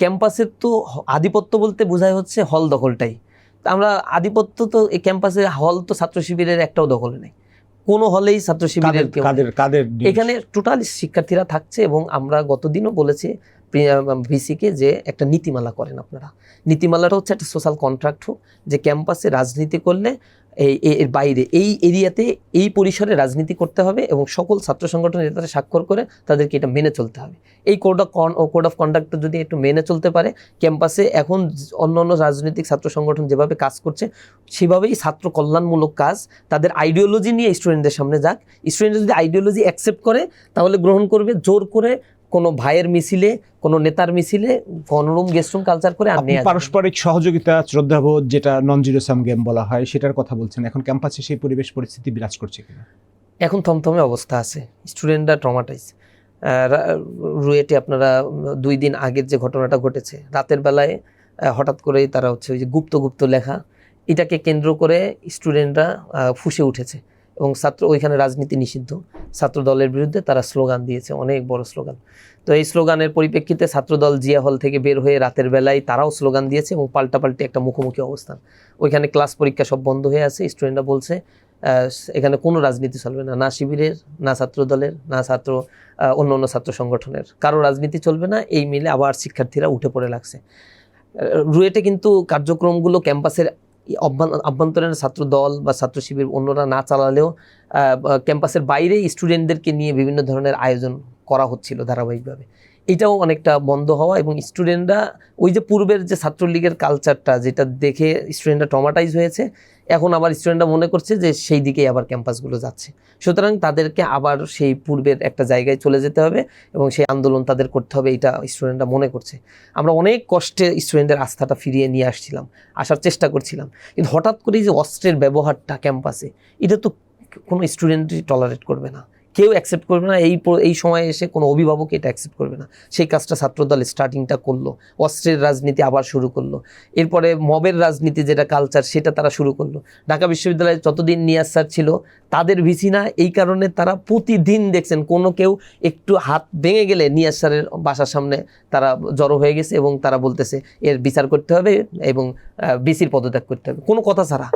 ক্যাম্পাসের তো আধিপত্য বলতে বোঝায় হচ্ছে হল দখলটাই। তা আমরা আধিপত্য তো এই ক্যাম্পাসে হল তো ছাত্র শিবিরের একটাও দখলে নেই, কোনো হলেই ছাত্র শিবিরের কেউ নেই। এখানে টোটাল শিক্ষার্থীরা থাকছে এবং আমরা গতদিনও বলেছি ভিসিকে যে একটা নীতিমালা করেন আপনারা। নীতিমালাটা হচ্ছে একটা সোশ্যাল কন্ট্রাক্ট হোক, যে ক্যাম্পাসে রাজনীতি করলে এর বাইরে এই এরিয়াতে এই পরিসরে রাজনীতি করতে হবে এবং সকল ছাত্র সংগঠনের নেতারা স্বাক্ষর করে তাদেরকে এটা মেনে চলতে হবে। এই কোড অফ কন্ডাক্ট যদি একটু মেনে চলতে পারে ক্যাম্পাসে, এখন অন্য অন্য রাজনৈতিক ছাত্র সংগঠন যেভাবে কাজ করছে সেভাবেই ছাত্র কল্যাণমূলক কাজ, তাদের আইডিওলজি নিয়ে স্টুডেন্টদের সামনে যাক। স্টুডেন্ট যদি আইডিওলজি অ্যাকসেপ্ট করে তাহলে গ্রহণ করবে, জোর করে কোনো ভাইয়ের মিছিলে, কোনো নেতার মিছিলে গণরুম গেস্টরুম কালচার করে আর নেই। পারস্পরিক সহযোগিতা, শ্রদ্ধাবোধ, যেটা নন জিরো সাম গেম বলা হয়, সেটার কথা বলছেন। এখন ক্যাম্পাসে সেই পরিবেশ পরিস্থিতি বিরাজ করছে কিনা? এখন থমথমে অবস্থা আছে, স্টুডেন্টরা ট্রমাটাইজ। রুয়েটে আপনারা 2 দিন আগের যে ঘটনাটা ঘটেছে, রাতের বেলায় হঠাৎ করেই তারা হচ্ছে ওই যে গুপ্ত লেখা, এটাকে কেন্দ্র করে স্টুডেন্টরা ফুঁসে উঠেছে এবং ওইখানে রাজনীতি নিষিদ্ধ, ছাত্র দলের বিরুদ্ধে তারা স্লোগান দিয়েছে, অনেক বড় স্লোগান। তো এই স্লোগানের পরিপ্রেক্ষিতে ছাত্রদল জিয়া হল থেকে বের হয়ে রাতের বেলায় তারাও স্লোগান দিয়েছে এবং পাল্টাপাল্টি একটা মুখোমুখি অবস্থান। ওইখানে ক্লাস পরীক্ষা সব বন্ধ হয়ে আছে, স্টুডেন্টরা বলছে এখানে কোনো রাজনীতি চলবে না, না শিবিরের, না ছাত্র দলের, না অন্য অন্য ছাত্র সংগঠনের, কারো রাজনীতি চলবে না। এই মিলে আবার শিক্ষার্থীরা উঠে পড়ে লাগছে। রুয়েটে কিন্তু কার্যক্রমগুলো ক্যাম্পাসের অভ্যন্তরীণ ছাত্র দল বা ছাত্র শিবির অন্যরা না চালালেও ক্যাম্পাসের বাইরে স্টুডেন্টদেরকে নিয়ে বিভিন্ন ধরনের আয়োজন করা হচ্ছিল ধারাবাহিকভাবে। এটাও অনেকটা বন্ধ হওয়া এবং স্টুডেন্টরা ওই যে পূর্বের যে ছাত্রলীগের কালচারটা, যেটা দেখে স্টুডেন্টরা ট্রমাটাইজ হয়েছে, এখন আবার স্টুডেন্টরা মনে করছে যে সেই দিকেই আবার ক্যাম্পাসগুলো যাচ্ছে। সুতরাং তাদেরকে আবার সেই পূর্বের একটা জায়গায় চলে যেতে হবে এবং সেই আন্দোলন তাদের করতে হবে, এটা স্টুডেন্টরা মনে করছে। আমরা অনেক কষ্টে স্টুডেন্টের আস্থাটা ফিরিয়ে নিয়ে আসার চেষ্টা করছিলাম, কিন্তু হঠাৎ করেই যে অস্ত্রের ব্যবহারটা ক্যাম্পাসে, এটা তো কোনো স্টুডেন্টই টলারেট করবে না, কেউ অ্যাকসেপ্ট করবে না। এই সময়ে এসে কোনো অভিভাবক এটা অ্যাকসেপ্ট করবে না। সেই কাজটা ছাত্রদল স্টার্টিংটা করলো, অস্ত্রের রাজনীতি আবার শুরু করলো। এরপরে মবের রাজনীতি যেটা কালচার, সেটা তারা শুরু করলো। ঢাকা বিশ্ববিদ্যালয়ে যতদিন নিয়াজ স্যার ছিল তাদের ভিসি না, এই কারণে তারা প্রতিদিন দেখছেন কোনো কেউ একটু হাত ভেঙে গেলে নিয়াজ স্যারের বাসার সামনে তারা জড়ো হয়ে গেছে এবং তারা বলতেছে এর বিচার করতে হবে এবং ভিসির পদত্যাগ করতে হবে, কোনো কথা ছাড়া।